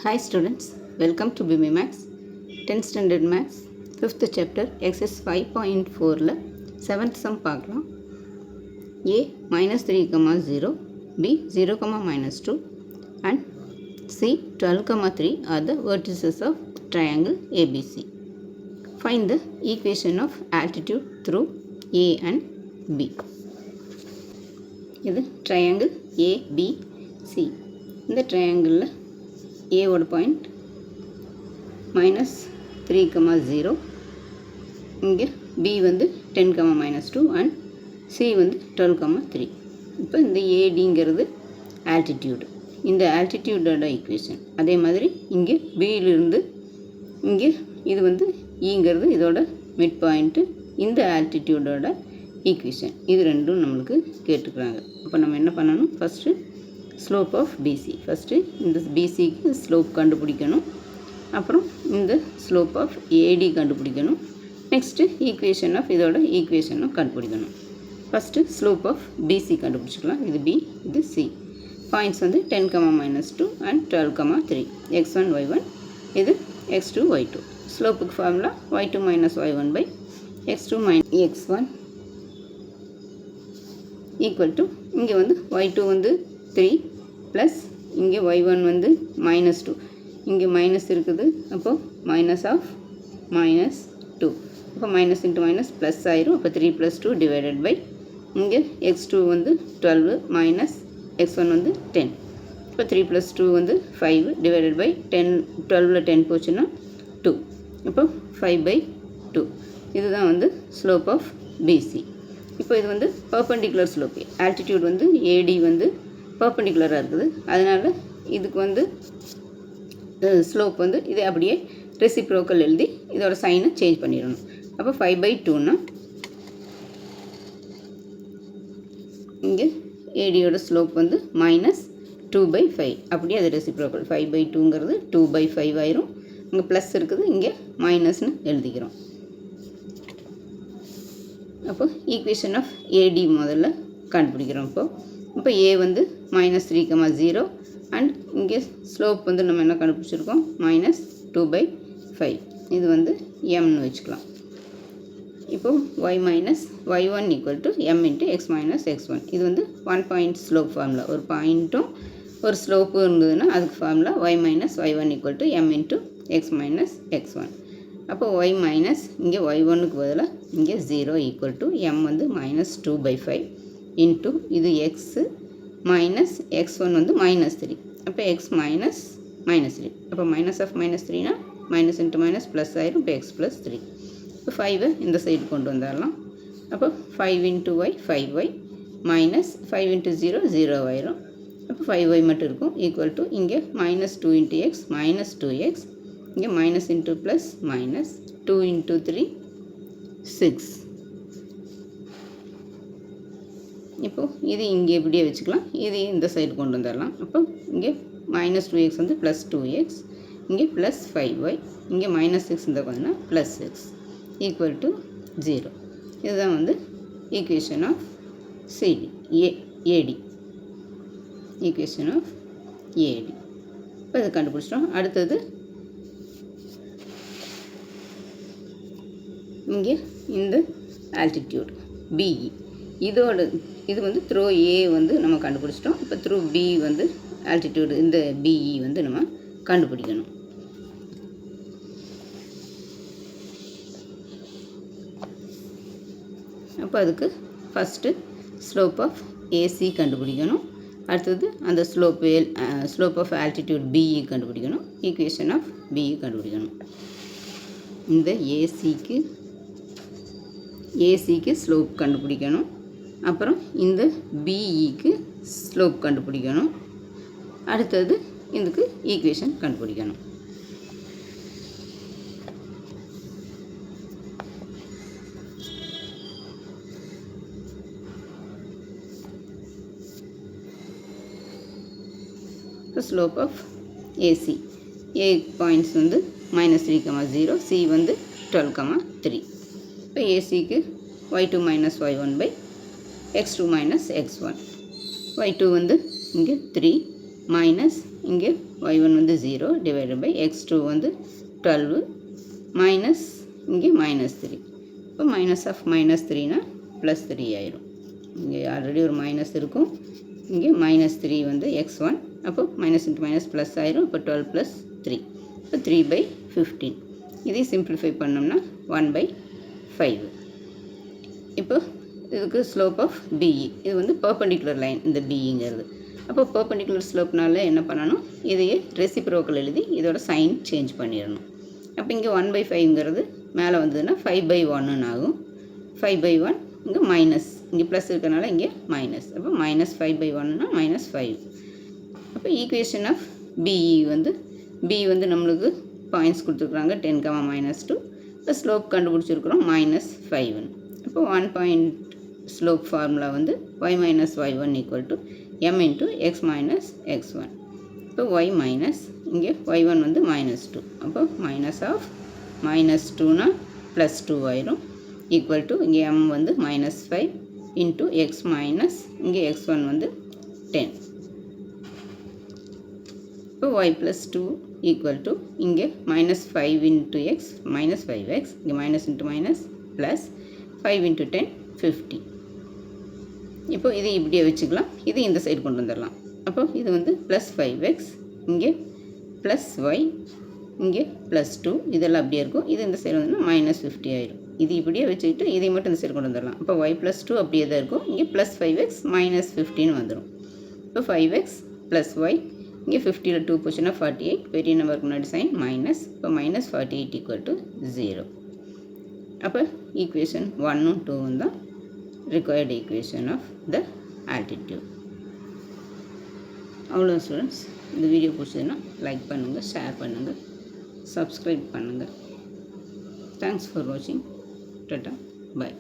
Hi students, welcome to BB Max 10th standard Max 5th chapter exercise 5.4ல 7th sum பார்க்கலாம். A -3, 0, B 0, -2 and C 12, 3 are the vertices of triangle ABC. Find the equation of altitude through A and B. இது triangle ABC. இந்த triangle A ஓட point -3, 0, இங்கே B வந்து 10, -2 and C வந்து 12, 3. இப்போ இந்த ஏடிங்கிறது altitude, இந்த ஆல்டிடியூடோட ஈக்குவேஷன். அதே மாதிரி இங்கே பியிலிருந்து இங்கே இது வந்து ஈங்கிறது இதோட மிட் பாயிண்ட்டு, இந்த ஆல்டிடியூடோட ஈக்குவேஷன். இது ரெண்டும் நம்மளுக்கு கேட்டுக்கிறாங்க. அப்போ நம்ம என்ன பண்ணணும், first slope of PC, first இந்த பிசிக்கு ஸ்லோப் கண்டுபிடிக்கணும், அப்புறம் இந்த ஸ்லோப் ஆஃப் ஏடி கண்டுபிடிக்கணும், நெக்ஸ்ட்டு ஈக்குவேஷன் ஆஃப் இதோட ஈக்குவேஷனும் கண்டுபிடிக்கணும். ஃபஸ்ட்டு ஸ்லோப் ஆஃப் பிசி கண்டுபிடிச்சிக்கலாம். இது பி, இது சி. பாயிண்ட்ஸ் வந்து 10, -2 அண்ட் 12, 3, x1 y1, இது x2 y2. ஸ்லோப்புக்கு formula y2 - y1 by x2 - x1 equal to, இங்கே வந்து y2 வந்து 3 ப்ளஸ் இங்கே y1 வந்து -2, இங்கே மைனஸ் இருக்குது, அப்போது மைனஸ் ஆஃப் -2, அப்போ மைனஸ் இன்ட்டு மைனஸ் ப்ளஸ் ஆயிரும். அப்போ 3 + 2 டிவைடட் பை இங்கே x2 வந்து 12 மைனஸ் x1 வந்து 10, இப்போ 3 + 2 வந்து 5 டிவைடட் பை 10, 12ல் 10 போச்சுன்னா 2, இப்போ 5/2. இதுதான் வந்து ஸ்லோப் ஆஃப் பிசி. இப்போ இது வந்து பர்பண்டிகுலர் ஸ்லோப்பு, ஆல்டிடியூட் வந்து ஏடி வந்து பர்பண்டிகுலராக இருக்குது, அதனால் இதுக்கு வந்து ஸ்லோப் வந்து இதை அப்படியே ரெசிப்ரோக்கல் எழுதி இதோட சைனை சேஞ்ச் பண்ணிடணும். அப்போ 5/2ன்னா இங்கே ஏடியோட ஸ்லோப் வந்து -2/5, அப்படியே அது ரெசிப்ரோக்கல். 5/2ங்கிறது 2/5 ஆயிரும். இங்கே ப்ளஸ் இருக்குது, இங்கே மைனஸ்னு எழுதிக்கிறோம். அப்போ ஈக்குவேஷன் ஆஃப் ஏடி முதல்ல கண்டுபிடிக்கிறோம். இப்போ ஏ வந்து -3, 0 அண்ட் இங்கே ஸ்லோப் வந்து நம்ம என்ன கண்டுபிடிச்சிருக்கோம், -2/5. இது வந்து எம்னு வச்சுக்கலாம். இப்போது y1 = m × x - x1. இது வந்து 1 பாயிண்ட் ஸ்லோப் ஃபார்முலா. ஒரு பாயிண்ட்டும் ஒரு ஸ்லோப்பும் இருந்ததுன்னா அதுக்கு formula y - y1 = m × x - x1. அப்போ y மைனஸ் இங்கே y1க்கு பதிலாக இங்கே 0 = m வந்து -2/5 இன்ட்டு இது எக்ஸு மைனஸ் x1 வந்து -3, அப்போ x -3. அப்போ மைனஸ் ஆஃப் -3னா மைனஸ் இன்ட்டு மைனஸ் ப்ளஸ் ஆயிரும். இப்போ x + 3. இப்போ 5 இந்த சைடு கொண்டு வந்துடலாம். அப்போ 5 × y 5y மைனஸ் 5 × 0 0 ஆயிரும். அப்போ 5y மட்டும் இருக்கும். ஈக்குவல் டு இங்கே -2 × x -2x, இங்கே மைனஸ் இன்ட்டு ப்ளஸ் மைனஸ் 2 × 3 6. இப்போது இது இங்கே இப்படியே வச்சுக்கலாம், இது இந்த சைடு கொண்டு வந்துடலாம். அப்போ இங்கே -2x வந்து +2x, இங்கே +5y, இங்கே -6 இந்த கொஞ்சம்னா +6 ஈக்குவல் டு 0. இதுதான் வந்து equation of CD AD, equation of AD. இப்போ இதை கண்டுபிடிச்சிட்டோம். அடுத்தது இங்கே இந்த ஆல்டிடியூட் பிஇ, இதோட இது வந்து த்ரூ ஏ வந்து நம்ம கண்டுபிடிச்சிட்டோம். இப்போ த்ரூ பி வந்து ஆல்டிடியூடு இந்த பிஇ வந்து நம்ம கண்டுபிடிக்கணும். அப்போ அதுக்கு ஃபஸ்ட்டு ஸ்லோப் ஆஃப் ஏசி கண்டுபிடிக்கணும். அடுத்தது அந்த ஸ்லோப் ஆஃப் ஆல்டிடியூட் பிஇ கண்டுபிடிக்கணும். ஈக்குவேஷன் ஆஃப் பிஇ கண்டுபிடிக்கணும். இந்த ஏசிக்கு ஸ்லோப் கண்டுபிடிக்கணும், அப்புறம் இந்த பிஇக்கு ஸ்லோப் கண்டுபிடிக்கணும், அடுத்தது இதுக்கு ஈக்குவேஷன் கண்டுபிடிக்கணும். இப்போ slope of AC, A points வந்து -3, 0, சி வந்து 12, 3. இப்போ ஏசிக்கு y2 - y1 by x2 - x1. y2 வந்து இங்கே 3 மைனஸ் இங்கே y1 வந்து 0 டிவைடட் பை x2 வந்து 12 மைனஸ் இங்கே -3. இப்போ மைனஸ் ஆஃப் -3னா +3 ஆயிரும். இங்கே ஆல்ரெடி ஒரு மைனஸ் இருக்கும், இங்கே -3 வந்து x1, அப்போ மைனஸ் இன்ட்டு மைனஸ் ப்ளஸ் ஆயிரும். இப்போ 12 + 3, இப்போ 3/15. இதை சிம்பிளிஃபை பண்ணோம்னா 1/5. இப்போ இதுக்கு ஸ்லோப் ஆஃப் BE, இது வந்து பர்பண்டிகுலர் லைன் இந்த BEங்கிறது. அப்போ பர்பண்டிகுலர் ஸ்லோப்னால என்ன பண்ணணும், இதையே ரெசிப்ரோக்கல் எழுதி இதோட சைன் சேஞ்ச் பண்ணிடணும். அப்போ இங்கே 1/5ங்கிறது மேலே வந்ததுன்னா 5/1 ஆகும். 5/1 இங்கே மைனஸ், இங்கே ப்ளஸ் இருக்கிறனால இங்கே மைனஸ், அப்போ -5/1னா -5. அப்போ ஈக்குவேஷன் ஆஃப் BE வந்து B வந்து நம்மளுக்கு பாயிண்ட்ஸ் கொடுத்துருக்குறாங்க 10, -2. இப்போ ஸ்லோப் கண்டுபிடிச்சிருக்கிறோம் -5. அப்போ 1 பாயிண்ட் ஸ்லோப் ஃபார்முலா வந்து y - y1 = m × x - x1. இப்போ y மைனஸ், இங்கே y1 வந்து -2, அப்போ மைனஸ் ஆஃப் -2னா +2 ஆயிரும், ஈக்குவல் டு இங்கே m வந்து -5 × x மைனஸ் இங்கே x1 வந்து 10. இப்போ y + 2 ஈக்குவல் டு இங்கே -5 × x -5x, இங்கே மைனஸ் இன்ட்டு மைனஸ் ப்ளஸ் 5 × 10 50. இப்போ இது இப்படியே வச்சுக்கலாம், இது இந்த சைடு கொண்டு வந்துடலாம். அப்போ இது வந்து +5x, இங்கே +y, இங்கே +2, இதெல்லாம் அப்படியே இருக்கும். இது இந்த சைடு வந்து -50 ஆயிரும். இது இப்படியே வச்சுக்கிட்டு இதை மட்டும் இந்த சைடு கொண்டு வந்துடலாம். அப்போ y + 2 அப்படியே தான் இருக்கும், இங்கே +5x -15 வந்துடும். இப்போ 5x + y, இங்கே 50ல் 2 போச்சுன்னா 48, பெரிய நம்பருக்கு முன்னாடி சைன் மைனஸ், இப்போ -48 = 0. அப்போ ஈக்குவேஷன் 1ம் 2ம் தான் required equation of the altitude. அவ்வளோ ஸ்டூடெண்ட்ஸ், இந்த வீடியோ பிடிச்சதுன்னா லைக் பண்ணுங்கள், ஷேர் பண்ணுங்கள், சப்ஸ்கிரைப் பண்ணுங்கள். தேங்க்ஸ் ஃபார் வாட்சிங். டாடா, பை.